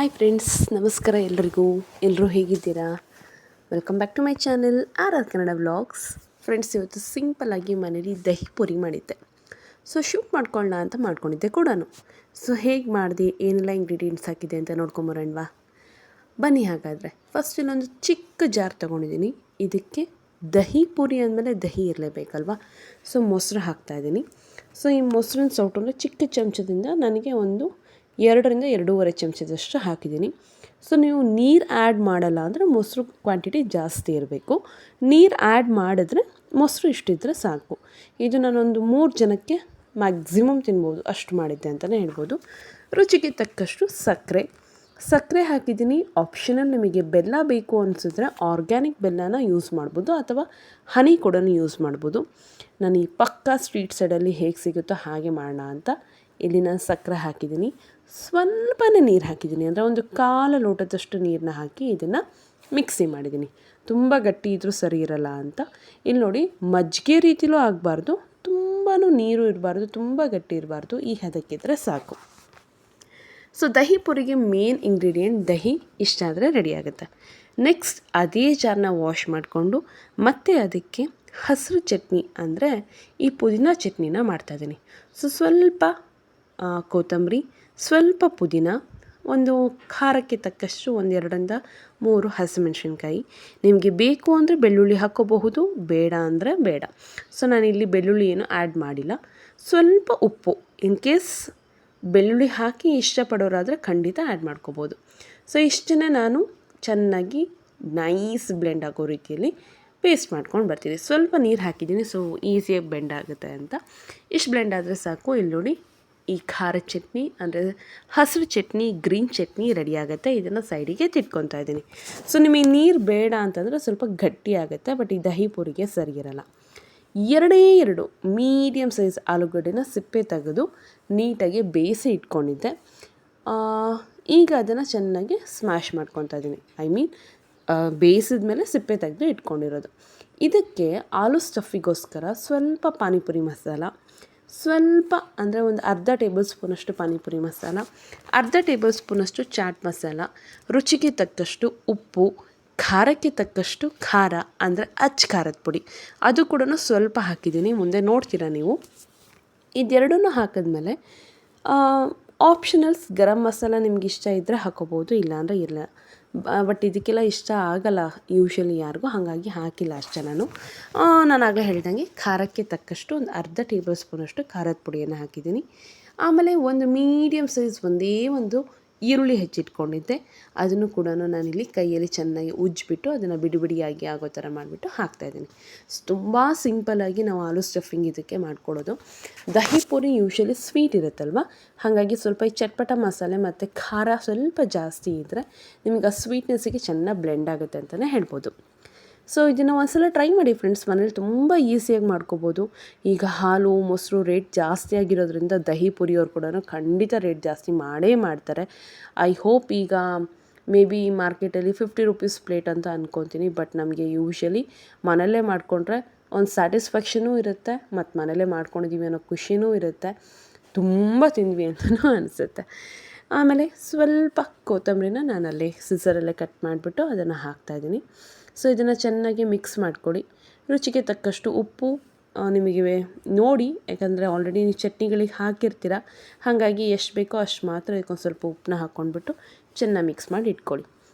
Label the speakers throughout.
Speaker 1: Hi friends, ನಮಸ್ಕಾರ ಎಲ್ಲರೂ ಹೇಗಿದ್ದೀರಾ? Welcome back to my channel Kannada vlogs. Friends, ಇವತ್ತು ಸಿಂಪಲ್ಲಾಗಿ ಮನೇಲಿ ದಹಿ ಪುರಿ ಮಾಡಿದ್ದೆ. ಶೂಟ್ ಮಾಡ್ಕೊಳ್ಳೋಣ ಅಂತ ಮಾಡ್ಕೊಂಡಿದ್ದೆ ಕೂಡ. ಹೇಗೆ ಮಾಡಿದೆ, ಏನೆಲ್ಲ ಇಂಗ್ರೀಡಿಯೆಂಟ್ಸ್ ಹಾಕಿದೆ ಅಂತ ನೋಡ್ಕೊಂಬರೋಣವಾ? ಬನ್ನಿ. ಹಾಗಾದರೆ ಫಸ್ಟ್ ಇನ್ನೊಂದು ಚಿಕ್ಕ ಜಾರ್ ತೊಗೊಂಡಿದ್ದೀನಿ. ಇದಕ್ಕೆ ದಹಿ ಪುರಿ ಅಂದಮೇಲೆ ದಹಿ ಇರಲೇಬೇಕಲ್ವ. ಮೊಸರು ಹಾಕ್ತಾಯಿದ್ದೀನಿ. ಈ ಮೊಸರಿನ ಸೌಟಲ್ಲಿ ಚಿಕ್ಕ ಚಮಚದಿಂದ ನನಗೆ ಒಂದು 2ರಿಂದ 2.5 ಚಮಚದಷ್ಟು ಹಾಕಿದ್ದೀನಿ. ನೀವು ನೀರು ಆ್ಯಡ್ ಮಾಡಲ್ಲ ಅಂದರೆ ಮೊಸರು ಕ್ವಾಂಟಿಟಿ ಜಾಸ್ತಿ ಇರಬೇಕು. ನೀರು ಆ್ಯಡ್ ಮಾಡಿದ್ರೆ ಮೊಸರು ಇಷ್ಟಿದ್ರೆ ಸಾಕು. ಇದು ನಾನೊಂದು 3 ಜನಕ್ಕೆ ಮ್ಯಾಕ್ಸಿಮಮ್ ತಿನ್ಬೋದು, ಅಷ್ಟು ಮಾಡಿದ್ದೆ ಅಂತಲೇ ಹೇಳ್ಬೋದು. ರುಚಿಗೆ ತಕ್ಕಷ್ಟು ಸಕ್ಕರೆ ಹಾಕಿದ್ದೀನಿ. ಆಪ್ಷನಲ್, ನಿಮಗೆ ಬೆಲ್ಲ ಬೇಕು ಅನಿಸಿದ್ರೆ ಆರ್ಗ್ಯಾನಿಕ್ ಬೆಲ್ಲನ ಯೂಸ್ ಮಾಡ್ಬೋದು ಅಥವಾ ಹನಿ ಕೂಡ ಯೂಸ್ ಮಾಡ್ಬೋದು. ನಾನು ಈ ಪಕ್ಕಾ ಸ್ಟ್ರೀಟ್ ಸೈಡಲ್ಲಿ ಹೇಗೆ ಸಿಗುತ್ತೋ ಹಾಗೆ ಮಾಡೋಣ ಅಂತ ಇಲ್ಲಿ ನಾನು ಸಕ್ಕರೆ ಹಾಕಿದ್ದೀನಿ. ಸ್ವಲ್ಪನೇ ನೀರು ಹಾಕಿದ್ದೀನಿ, ಅಂದರೆ ಒಂದು 1/4 ಲೋಟದಷ್ಟು ನೀರನ್ನ ಹಾಕಿ ಇದನ್ನು ಮಿಕ್ಸಿ ಮಾಡಿದ್ದೀನಿ. ತುಂಬ ಗಟ್ಟಿ ಇದ್ದರೂ ಸರಿ ಇರಲ್ಲ ಅಂತ. ಇಲ್ಲಿ ನೋಡಿ, ಮಜ್ಜಿಗೆ ರೀತಿಲೂ ಆಗಬಾರ್ದು, ತುಂಬಾ ನೀರು ಇರಬಾರ್ದು, ತುಂಬ ಗಟ್ಟಿ ಇರಬಾರ್ದು. ಈ ಹದಕ್ಕಿದ್ರೆ ಸಾಕು. ದಹಿ ಪುರಿಗೆ ಮೇನ್ ಇಂಗ್ರೀಡಿಯೆಂಟ್ ದಹಿ. ಇಷ್ಟ ಆದರೆ ರೆಡಿ ಆಗುತ್ತೆ. ನೆಕ್ಸ್ಟ್ ಅದೇ ಜಾರನ್ನ ವಾಶ್ ಮಾಡಿಕೊಂಡು ಮತ್ತೆ ಅದಕ್ಕೆ ಹಸಿರು ಚಟ್ನಿ, ಅಂದರೆ ಈ ಪುದೀನ ಚಟ್ನಿನ ಮಾಡ್ತಾಯಿದ್ದೀನಿ. ಸ್ವಲ್ಪ ಕೊತ್ತಂಬರಿ, ಸ್ವಲ್ಪ ಪುದೀನ, ಒಂದು ಖಾರಕ್ಕೆ ತಕ್ಕಷ್ಟು 1-2ರಿಂದ 3 ಹಸಿಮೆಣಸಿನ್ಕಾಯಿ. ನಿಮಗೆ ಬೇಕು ಅಂದರೆ ಬೆಳ್ಳುಳ್ಳಿ ಹಾಕ್ಕೋಬಹುದು, ಬೇಡ ಅಂದರೆ ಬೇಡ. ನಾನಿಲ್ಲಿ ಬೆಳ್ಳುಳ್ಳಿ ಏನು ಆ್ಯಡ್ ಮಾಡಿಲ್ಲ. ಸ್ವಲ್ಪ ಉಪ್ಪು, ಇನ್ ಕೇಸ್ ಬೆಳ್ಳುಳ್ಳಿ ಹಾಕಿ ಇಷ್ಟಪಡೋರಾದರೆ ಖಂಡಿತ ಆ್ಯಡ್ ಮಾಡ್ಕೋಬೋದು. ಇಷ್ಟನ್ನೇ ನಾನು ಚೆನ್ನಾಗಿ ನೈಸ್ ಬ್ಲೆಂಡ್ ಆಗೋ ರೀತಿಯಲ್ಲಿ ಪೇಸ್ಟ್ ಮಾಡ್ಕೊಂಡು ಬರ್ತೀನಿ. ಸ್ವಲ್ಪ ನೀರು ಹಾಕಿದ್ದೀನಿ, ಈಸಿಯಾಗಿ ಬ್ಲೆಂಡ್ ಆಗುತ್ತೆ ಅಂತ. ಇಷ್ಟು ಬ್ಲೆಂಡ್ ಆದರೆ ಸಾಕು. ಇಲ್ಲಿ ನೋಡಿ, ಈ ಖಾರ ಚಟ್ನಿ ಅಂದರೆ ಹಸಿರು ಚಟ್ನಿ, ಗ್ರೀನ್ ಚಟ್ನಿ ರೆಡಿ ಆಗುತ್ತೆ. ಇದನ್ನು ಸೈಡಿಗೆ ತಿಟ್ಕೊತಾ ಇದ್ದೀನಿ. ನಿಮಗೆ ನೀರು ಬೇಡ ಅಂತಂದರೆ ಸ್ವಲ್ಪ ಗಟ್ಟಿ ಆಗುತ್ತೆ, ಬಟ್ ಈ ದಹಿ ಪುರಿಗೆ ಸರಿ ಇರಲ್ಲ. 2 ಮೀಡಿಯಮ್ ಸೈಜ್ ಆಲೂಗಡ್ಡೆನ ಸಿಪ್ಪೆ ತೆಗೆದು ನೀಟಾಗಿ ಬೇಯಿಸಿ ಇಟ್ಕೊಂಡಿದ್ದೆ. ಈಗ ಅದನ್ನು ಚೆನ್ನಾಗಿ ಸ್ಮ್ಯಾಶ್ ಮಾಡ್ಕೊತಾ ಇದ್ದೀನಿ. ಬೇಯಿಸಿದ ಮೇಲೆ ಸಿಪ್ಪೆ ತೆಗೆದು ಇಟ್ಕೊಂಡಿರೋದು. ಇದಕ್ಕೆ ಆಲೂ ಸ್ಟಫಿಗೋಸ್ಕರ ಸ್ವಲ್ಪ ಪಾನಿಪುರಿ ಮಸಾಲ, ಸ್ವಲ್ಪ ಅಂದರೆ ಒಂದು ಅರ್ಧ ಟೇಬಲ್ ಸ್ಪೂನಷ್ಟು ಪಾನಿಪುರಿ ಮಸಾಲ, ಅರ್ಧ ಟೇಬಲ್ ಸ್ಪೂನಷ್ಟು ಚಾಟ್ ಮಸಾಲ, ರುಚಿಗೆ ತಕ್ಕಷ್ಟು ಉಪ್ಪು, ಖಾರಕ್ಕೆ ತಕ್ಕಷ್ಟು ಖಾರ ಅಂದರೆ ಖಾರದ ಪುಡಿ, ಅದು ಕೂಡ ಸ್ವಲ್ಪ ಹಾಕಿದ್ದೀನಿ. ಮುಂದೆ ನೋಡ್ತೀರಾ ನೀವು. ಇದೆರಡನ್ನೂ ಹಾಕಿದ್ಮೇಲೆ ಆಪ್ಷನಲ್ಸ್ ಗರಂ ಮಸಾಲ ನಿಮ್ಗೆ ಇಷ್ಟ ಇದ್ದರೆ ಹಾಕೋಬೋದು, ಇಲ್ಲಾಂದರೆ ಇಲ್ಲ. ಬಟ್ ಇದಕ್ಕೆಲ್ಲ ಇಷ್ಟ ಆಗಲ್ಲ ಯೂಶ್ವಲಿ ಯಾರಿಗೂ, ಹಾಗಾಗಿ ಹಾಕಿಲ್ಲ ಅಷ್ಟೇ. ನಾನು ಆಗಲೇ ಹೇಳ್ದಂಗೆ ಖಾರಕ್ಕೆ ತಕ್ಕಷ್ಟು ಒಂದು ಅರ್ಧ ಟೇಬಲ್ ಸ್ಪೂನಷ್ಟು ಖಾರದ ಪುಡಿಯನ್ನು ಹಾಕಿದ್ದೀನಿ. ಆಮೇಲೆ ಒಂದು ಮೀಡಿಯಮ್ ಸೈಜ್ ಒಂದು ಈರುಳ್ಳಿ ಹೆಚ್ಚಿಟ್ಕೊಂಡಿದ್ದೆ. ಅದನ್ನು ಕೂಡ ನಾನಿಲ್ಲಿ ಕೈಯಲ್ಲಿ ಚೆನ್ನಾಗಿ ಉಜ್ಜಿಬಿಟ್ಟು ಅದನ್ನು ಬಿಡಿಯಾಗಿ ಆಗೋ ಥರ ಮಾಡಿಬಿಟ್ಟು ಹಾಕ್ತಾಯಿದ್ದೀನಿ. ತುಂಬ ಸಿಂಪಲ್ಲಾಗಿ ನಾವು ಆಲೂ ಸ್ಟಫಿಂಗ್ ಇದಕ್ಕೆ ಮಾಡ್ಕೊಳ್ಳೋದು. ದಹಿ ಪುರಿ ಯೂಶ್ವಲಿ ಸ್ವೀಟ್ ಇರುತ್ತಲ್ವ, ಹಾಗಾಗಿ ಸ್ವಲ್ಪ ಈ ಚಟ್ಪಟ ಮಸಾಲೆ ಮತ್ತು ಖಾರ ಸ್ವಲ್ಪ ಜಾಸ್ತಿ ಇದ್ದರೆ ನಿಮಗೆ ಆ ಸ್ವೀಟ್ನೆಸ್ಸಿಗೆ ಚೆನ್ನಾಗಿ ಬ್ಲೆಂಡ್ ಆಗುತ್ತೆ ಅಂತಲೇ ಹೇಳ್ಬೋದು. ಇದನ್ನು ಒಂದ್ಸಲ ಟ್ರೈ ಮಾಡಿ ಫ್ರೆಂಡ್ಸ್, ಮನೇಲಿ ತುಂಬ ಈಸಿಯಾಗಿ ಮಾಡ್ಕೋಬೋದು. ಈಗ ಹಾಲು ಮೊಸರು ರೇಟ್ ಜಾಸ್ತಿ ಆಗಿರೋದ್ರಿಂದ ದಹಿ ಪುರಿಯವ್ರು ಕೂಡ ಖಂಡಿತ ರೇಟ್ ಜಾಸ್ತಿ ಮಾಡೇ ಮಾಡ್ತಾರೆ. ಐ ಹೋಪ್ ಈಗ ಮೇ ಬಿ ಮಾರ್ಕೆಟಲ್ಲಿ 50 ರೂಪೀಸ್ ಪ್ಲೇಟ್ ಅಂತ ಅಂದ್ಕೊತೀನಿ. ಬಟ್ ನಮಗೆ ಯೂಶ್ವಲಿ ಮನೆಯಲ್ಲೇ ಮಾಡಿಕೊಂಡ್ರೆ ಒಂದು ಸ್ಯಾಟಿಸ್ಫ್ಯಾಕ್ಷನೂ ಇರುತ್ತೆ, ಮತ್ತು ಮನೆಯಲ್ಲೇ ಮಾಡ್ಕೊಂಡಿದ್ದೀವಿ ಅನ್ನೋ ಖುಷಿನೂ ಇರುತ್ತೆ, ತುಂಬ ತಿಂದ್ವಿ ಅಂತಲೂ ಅನಿಸುತ್ತೆ. ಆಮೇಲೆ ಸ್ವಲ್ಪ ಕೊತ್ತಂಬರಿನ ನಾನಲ್ಲಿ ಸಿಸರಲ್ಲೇ ಕಟ್ ಮಾಡಿಬಿಟ್ಟು ಅದನ್ನು ಹಾಕ್ತಾಯಿದ್ದೀನಿ. ಇದನ್ನು ಚೆನ್ನಾಗಿ ಮಿಕ್ಸ್ ಮಾಡಿಕೊಡಿ. ರುಚಿಗೆ ತಕ್ಕಷ್ಟು ಉಪ್ಪು ನಿಮಗೆ ನೋಡಿ, ಯಾಕಂದರೆ ಆಲ್ರೆಡಿ ನೀವು ಚಟ್ನಿಗಳಿಗೆ ಹಾಕಿರ್ತೀರ, ಹಾಗಾಗಿ ಎಷ್ಟು ಬೇಕೋ ಅಷ್ಟು ಮಾತ್ರ ಇದಕ್ಕೊಂದು ಸ್ವಲ್ಪ ಉಪ್ಪನ್ನ ಹಾಕ್ಕೊಂಡ್ಬಿಟ್ಟು ಚೆನ್ನಾಗಿ ಮಿಕ್ಸ್ ಮಾಡಿ ಇಟ್ಕೊಳ್ಳಿ.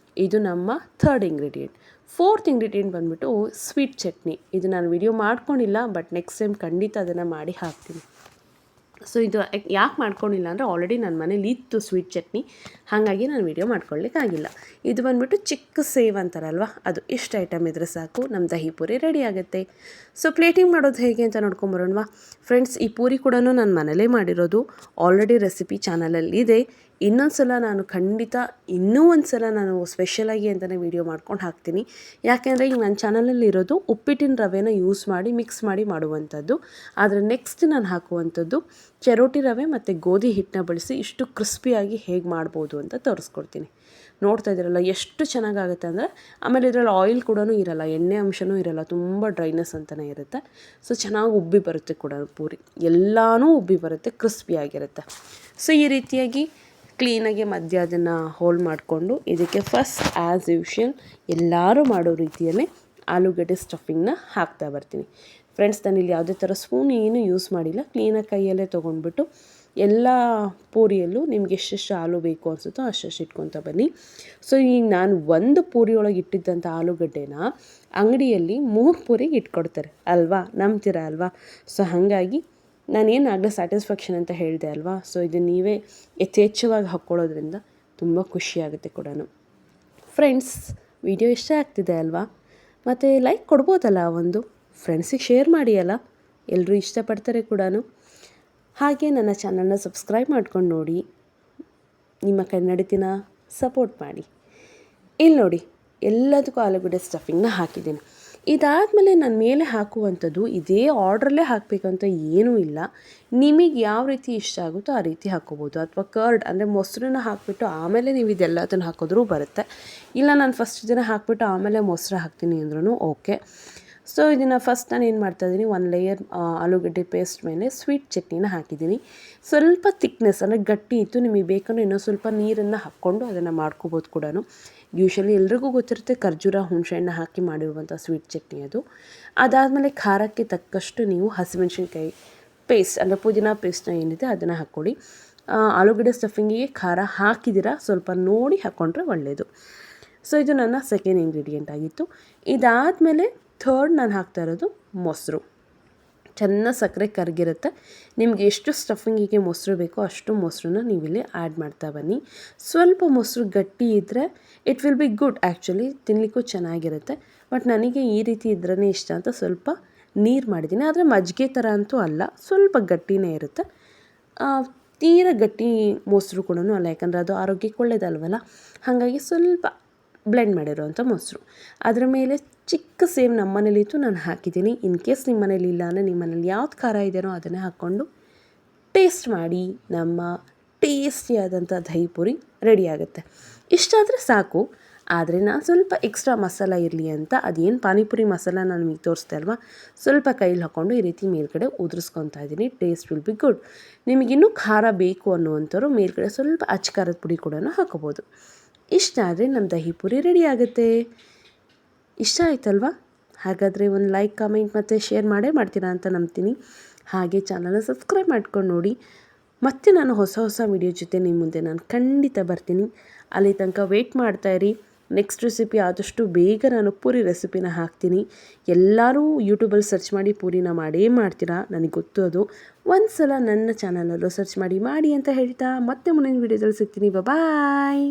Speaker 1: ಇದು ನಮ್ಮ 3rd ಇಂಗ್ರೀಡಿಯೆಂಟ್. 4th ಇಂಗ್ರೀಡಿಯೆಂಟ್ ಬಂದುಬಿಟ್ಟು ಸ್ವೀಟ್ ಚಟ್ನಿ. ಇದು ನಾನು ವಿಡಿಯೋ ಮಾಡ್ಕೊಂಡಿಲ್ಲ, ಬಟ್ ನೆಕ್ಸ್ಟ್ ಟೈಮ್ ಖಂಡಿತ ಅದನ್ನು ಮಾಡಿ ಹಾಕ್ತೀನಿ. ಇದು ಯಾಕೆ ಮಾಡ್ಕೊಂಡಿಲ್ಲ ಅಂದರೆ ಆಲ್ರೆಡಿ ನನ್ನ ಮನೇಲಿ ಇತ್ತು ಸ್ವೀಟ್ ಚಟ್ನಿ, ಹಾಗಾಗಿ ನಾನು ವಿಡಿಯೋ ಮಾಡ್ಕೊಳ್ಳಿಕ್ಕಾಗಿಲ್ಲ. ಇದು ಬಂದುಬಿಟ್ಟು ಚಿಕ್ಕ ಸೇವ್ ಅಂತಾರಲ್ವ, ಅದು ಇಷ್ಟು ಐಟಮ್ ಇದ್ದರೆ ಸಾಕು, ನಮ್ಮ ದಹಿ ಪೂರಿ ರೆಡಿ ಆಗುತ್ತೆ. ಪ್ಲೇಟಿಂಗ್ ಮಾಡೋದು ಹೇಗೆ ಅಂತ ನೋಡ್ಕೊಂಬರೋಣವಾ ಫ್ರೆಂಡ್ಸ್. ಈ ಪೂರಿ ಕೂಡ ನಾನು ಮನೇಲೇ ಮಾಡಿರೋದು, ಆಲ್ರೆಡಿ ರೆಸಿಪಿ ಚಾನಲಲ್ಲಿ ಇದೆ. ಇನ್ನೊಂದು ಸಲ ನಾನು ಖಂಡಿತ ಒಂದು ಸಲ ನಾನು ಸ್ಪೆಷಲಾಗಿ ಅಂತಲೇ ವೀಡಿಯೋ ಮಾಡ್ಕೊಂಡು ಹಾಕ್ತೀನಿ. ಯಾಕೆಂದರೆ ಈಗ ನನ್ನ ಚಾನಲಲ್ಲಿ ಇರೋದು ಉಪ್ಪಿಟ್ಟಿನ ರವೆನ ಯೂಸ್ ಮಾಡಿ ಮಿಕ್ಸ್ ಮಾಡಿ ಮಾಡುವಂಥದ್ದು. ಆದರೆ ನೆಕ್ಸ್ಟ್ ನಾನು ಹಾಕುವಂಥದ್ದು ಚಿರೋಟಿ ರವೆ ಮತ್ತು ಗೋಧಿ ಹಿಟ್ಟನ್ನ ಬಳಸಿ ಇಷ್ಟು ಕ್ರಿಸ್ಪಿಯಾಗಿ ಹೇಗೆ ಮಾಡ್ಬೋದು ಅಂತ ತೋರಿಸ್ಕೊಡ್ತೀನಿ. ನೋಡ್ತಾ ಇದ್ದೀರಲ್ಲ ಎಷ್ಟು ಚೆನ್ನಾಗಾಗುತ್ತೆ ಅಂದರೆ, ಆಮೇಲೆ ಇದರಲ್ಲಿ ಆಯಿಲ್ ಕೂಡ ಇರಲ್ಲ, ಎಣ್ಣೆ ಅಂಶನೂ ಇರಲ್ಲ, ತುಂಬ ಡ್ರೈನೆಸ್ ಅಂತಲೇ ಇರುತ್ತೆ. ಚೆನ್ನಾಗಿ ಉಬ್ಬಿ ಬರುತ್ತೆ ಕೂಡ ಪೂರಿ, ಎಲ್ಲನೂ ಉಬ್ಬಿ ಬರುತ್ತೆ, ಕ್ರಿಸ್ಪಿಯಾಗಿರುತ್ತೆ. ಈ ರೀತಿಯಾಗಿ ಕ್ಲೀನಾಗಿ ಮಧ್ಯ ಅದನ್ನು ಹೋಲ್ಡ್ ಮಾಡಿಕೊಂಡು ಇದಕ್ಕೆ ಫಸ್ಟ್ ಆ್ಯಸ್ ಯೂಶುವಲ್ ಎಲ್ಲರೂ ಮಾಡೋ ರೀತಿಯಲ್ಲೇ ಆಲೂಗಡ್ಡೆ ಸ್ಟಫಿಂಗ್ನ ಹಾಕ್ತಾ ಬರ್ತೀನಿ. ಫ್ರೆಂಡ್ಸ್, ನಾನಿಲ್ಲಿ ಯಾವುದೇ ಥರ ಸ್ಪೂನ್ ಏನು ಯೂಸ್ ಮಾಡಿಲ್ಲ. ಕ್ಲೀನಾಗಿ ಕೈಯಲ್ಲೇ ತೊಗೊಂಡ್ಬಿಟ್ಟು ಎಲ್ಲ ಪೂರಿಯಲ್ಲೂ ನಿಮ್ಗೆ ಎಷ್ಟೆಷ್ಟು ಆಲೂ ಬೇಕು ಅನಿಸುತ್ತೋ ಅಷ್ಟೆಷ್ಟು ಇಟ್ಕೊತ ಬನ್ನಿ. ಸೊ ಈಗ ನಾನು ಒಂದು ಪೂರಿ ಒಳಗೆ ಇಟ್ಟಿದ್ದಂಥ ಆಲೂಗಡ್ಡೆನ ಅಂಗಡಿಯಲ್ಲಿ 3 ಪೂರಿಗೆ ಇಟ್ಕೊಡ್ತಾರೆ ಅಲ್ವಾ, ನಂಬ್ತೀರಾ ಅಲ್ವಾ? ಸೊ ಹಾಗಾಗಿ ನಾನೇನು ಆಗಲೇ ಸ್ಯಾಟಿಸ್ಫ್ಯಾಕ್ಷನ್ ಅಂತ ಹೇಳಿದೆ ಅಲ್ವಾ. ಸೊ ಇದು ನೀವೇ ಯಥೇಚ್ಛವಾಗಿ ಹಾಕ್ಕೊಳ್ಳೋದ್ರಿಂದ ತುಂಬ ಖುಷಿಯಾಗುತ್ತೆ ಕೂಡ. ಫ್ರೆಂಡ್ಸ್, ವಿಡಿಯೋ ಇಷ್ಟ ಆಗ್ತಿದೆ ಅಲ್ವಾ? ಮತ್ತು ಲೈಕ್ ಕೊಡ್ಬೋದಲ್ಲ, ಒಂದು ಫ್ರೆಂಡ್ಸಿಗೆ ಶೇರ್ ಮಾಡಿ ಅಲ್ಲ, ಎಲ್ಲರೂ ಇಷ್ಟಪಡ್ತಾರೆ ಕೂಡ. ಹಾಗೆ ನನ್ನ ಚಾನಲ್ನ ಸಬ್ಸ್ಕ್ರೈಬ್ ಮಾಡ್ಕೊಂಡು ನೋಡಿ, ನಿಮ್ಮ ಕನ್ನಡತಿನ ಸಪೋರ್ಟ್ ಮಾಡಿ. ಇಲ್ಲಿ ನೋಡಿ, ಎಲ್ಲದಕ್ಕೂ ಆಲೂಗಡ್ಡೆ ಸ್ಟಫಿಂಗ್ನ ಹಾಕಿದ್ದೀನಿ. ಇದಾದಮೇಲೆ ನಾನು ಮೇಲೆ ಹಾಕುವಂಥದ್ದು ಇದೇ ಆರ್ಡ್ರಲ್ಲೇ ಹಾಕಬೇಕಂತ ಏನೂ ಇಲ್ಲ. ನಿಮಗೆ ಯಾವ ರೀತಿ ಇಷ್ಟ ಆಗುತ್ತೋ ಆ ರೀತಿ ಹಾಕ್ಕೋಬೋದು. ಅಥವಾ ಕರ್ಡ್ ಅಂದರೆ ಮೊಸರನ್ನ ಹಾಕಿಬಿಟ್ಟು ಆಮೇಲೆ ನೀವು ಇದೆಲ್ಲದನ್ನು ಹಾಕಿದ್ರೂ ಬರುತ್ತೆ. ಇಲ್ಲ ನಾನು ಫಸ್ಟ್ ಇದನ್ನು ಹಾಕಿಬಿಟ್ಟು ಆಮೇಲೆ ಮೊಸರು ಹಾಕ್ತೀನಿ ಅಂದ್ರೂ ಓಕೆ. ಸೊ ಇದನ್ನು ಫಸ್ಟ್ ನಾನು ಏನು ಮಾಡ್ತಾಯಿದ್ದೀನಿ, 1 ಲೇಯರ್ ಆಲೂಗಡ್ಡೆ ಪೇಸ್ಟ್ ಮೇಲೆ ಸ್ವೀಟ್ ಚಟ್ನಿನ ಹಾಕಿದ್ದೀನಿ. ಸ್ವಲ್ಪ ಥಿಕ್ನೆಸ್ ಅಂದರೆ ಗಟ್ಟಿ ಇತ್ತು, ನಿಮಗೆ ಬೇಕಂದ್ರೆ ಇನ್ನೂ ಸ್ವಲ್ಪ ನೀರನ್ನು ಹಾಕ್ಕೊಂಡು ಅದನ್ನು ಮಾಡ್ಕೋಬೋದು ಕೂಡ. ಯೂಶ್ವಲಿ ಎಲ್ರಿಗೂ ಗೊತ್ತಿರುತ್ತೆ ಖರ್ಜೂರ ಹುಣಸೆಹಣ್ಣು ಹಾಕಿ ಮಾಡಿರುವಂಥ ಸ್ವೀಟ್ ಚಟ್ನಿ ಅದು. ಅದಾದಮೇಲೆ ಖಾರಕ್ಕೆ ತಕ್ಕಷ್ಟು ನೀವು ಹಸಿಮೆಣ್ಸಿನ್ಕಾಯಿ ಪೇಸ್ಟ್ ಅಂದರೆ ಪುದೀನ ಪೇಸ್ಟ್ನ ಏನಿದೆ ಅದನ್ನು ಹಾಕ್ಕೊಳ್ಳಿ. ಆಲೂಗಡ್ಡೆ ಸ್ಟಫಿಂಗಿಗೆ ಖಾರ ಹಾಕಿದ್ದೀರಾ ಸ್ವಲ್ಪ ನೋಡಿ ಹಾಕ್ಕೊಂಡ್ರೆ ಒಳ್ಳೆಯದು. ಸೊ ಇದು ನನ್ನ ಸೆಕೆಂಡ್ ಇಂಗ್ರೀಡಿಯೆಂಟ್ ಆಗಿತ್ತು. ಇದಾದಮೇಲೆ ಥರ್ಡ್ ನಾನು ಹಾಕ್ತಾ ಇರೋದು ಮೊಸರು. ಚೆನ್ನಾಗಿ ಸಕ್ಕರೆ ಕರಗಿರುತ್ತೆ. ನಿಮಗೆ ಎಷ್ಟು ಸ್ಟಫಿಂಗಿಗೆ ಮೊಸರು ಬೇಕೋ ಅಷ್ಟು ಮೊಸರನ್ನ ನೀವಿಲ್ಲಿ ಆ್ಯಡ್ ಮಾಡ್ತಾ ಬನ್ನಿ. ಸ್ವಲ್ಪ ಮೊಸರು ಗಟ್ಟಿ ಇದ್ದರೆ it will be good, actually ತಿನ್ನಲಿಕ್ಕೂ ಚೆನ್ನಾಗಿರುತ್ತೆ. ಬಟ್ ನನಗೆ ಈ ರೀತಿ ಇದ್ರೇ ಇಷ್ಟ ಅಂತ ಸ್ವಲ್ಪ ನೀರು ಮಾಡಿದ್ದೀನಿ. ಆದರೆ ಮಜ್ಜಿಗೆ ಥರ ಅಂತೂ ಅಲ್ಲ, ಸ್ವಲ್ಪ ಗಟ್ಟಿನೇ ಇರುತ್ತೆ. ತೀರ ಗಟ್ಟಿ ಮೊಸರು ಕೂಡ ಅಲ್ಲ, ಯಾಕಂದರೆ ಅದು ಆರೋಗ್ಯಕ್ಕೆ ಒಳ್ಳೆಯದಲ್ವಲ್ಲ. ಹಾಗಾಗಿ ಸ್ವಲ್ಪ ಬ್ಲೆಂಡ್ ಮಾಡಿರೋವಂಥ ಮೊಸರು. ಅದರ ಮೇಲೆ ಚಿಕ್ಕ ಸೇವ್ ನಮ್ಮ ಮನೇಲಿತ್ತು, ನಾನು ಹಾಕಿದ್ದೀನಿ. ಇನ್ ಕೇಸ್ ನಿಮ್ಮ ಮನೇಲಿ ಇಲ್ಲ ಅಂದರೆ ನಿಮ್ಮ ಮನೇಲಿ ಯಾವ್ದು ಖಾರ ಇದೆಯೋ ಅದನ್ನೇ ಹಾಕ್ಕೊಂಡು ಟೇಸ್ಟ್ ಮಾಡಿ. ನಮ್ಮ ಟೇಸ್ಟಿಯಾದಂಥ ದಹಿ ಪೂರಿ ರೆಡಿ ಆಗುತ್ತೆ. ಇಷ್ಟಾದರೆ ಸಾಕು. ಆದರೆ ನಾನು ಸ್ವಲ್ಪ ಎಕ್ಸ್ಟ್ರಾ ಮಸಾಲ ಇರಲಿ ಅಂತ ಅದೇನು ಪಾನಿಪುರಿ ಮಸಾಲ ನಾನು ನಿಮಗೆ ತೋರಿಸ್ದೆ ಅಲ್ವಾ, ಸ್ವಲ್ಪ ಕೈಲಿ ಹಾಕ್ಕೊಂಡು ಈ ರೀತಿ ಮೇಲ್ಗಡೆ ಉದುರಿಸ್ಕೊತಾ ಇದ್ದೀನಿ. Taste will be good. ನಿಮಗಿನ್ನೂ ಖಾರ ಬೇಕು ಅನ್ನುವಂಥವ್ರು ಮೇಲ್ಗಡೆ ಸ್ವಲ್ಪ ಅಚ್ಕಾರದ ಪುಡಿ ಕೂಡ ಹಾಕೋಬೋದು. ಇಷ್ಟ ಆದರೆ ನಮ್ಮ ದಹಿ ಪೂರಿ ರೆಡಿ ಆಗುತ್ತೆ. ಇಷ್ಟ ಆಯ್ತಲ್ವಾ? ಹಾಗಾದರೆ ಒಂದು ಲೈಕ್, ಕಮೆಂಟ್ ಮತ್ತು ಶೇರ್ ಮಾಡ್ತೀರಾ ಅಂತ ನಂಬ್ತೀನಿ. ಹಾಗೆ ಚಾನಲ್ನ ಸಬ್ಸ್ಕ್ರೈಬ್ ಮಾಡ್ಕೊಂಡು ನೋಡಿ. ಮತ್ತೆ ನಾನು ಹೊಸ ವಿಡಿಯೋ ಜೊತೆ ನಿಮ್ಮ ಮುಂದೆ ನಾನು ಖಂಡಿತ ಬರ್ತೀನಿ. ಅಲ್ಲಿ ತನಕ ವೆಯ್ಟ್ ಮಾಡ್ತಾಯಿರಿ. ನೆಕ್ಸ್ಟ್ ರೆಸಿಪಿ ಆದಷ್ಟು ಬೇಗ ನಾನು ಪೂರಿ ರೆಸಿಪಿನ ಹಾಕ್ತೀನಿ. ಎಲ್ಲರೂ ಯೂಟ್ಯೂಬಲ್ಲಿ ಸರ್ಚ್ ಮಾಡಿ ಪೂರಿನ ಮಾಡೇ ಮಾಡ್ತೀರಾ, ನನಗೆ ಗೊತ್ತು ಅದು. ಒಂದು ಸಲ ನನ್ನ ಚಾನಲಲ್ಲೂ ಸರ್ಚ್ ಮಾಡಿ ಅಂತ ಹೇಳ್ತಾ ಮತ್ತೆ ಮುಂದಿನ ವಿಡಿಯೋದಲ್ಲಿ ಸಿಗ್ತೀನಿ. ಬಾಯ್.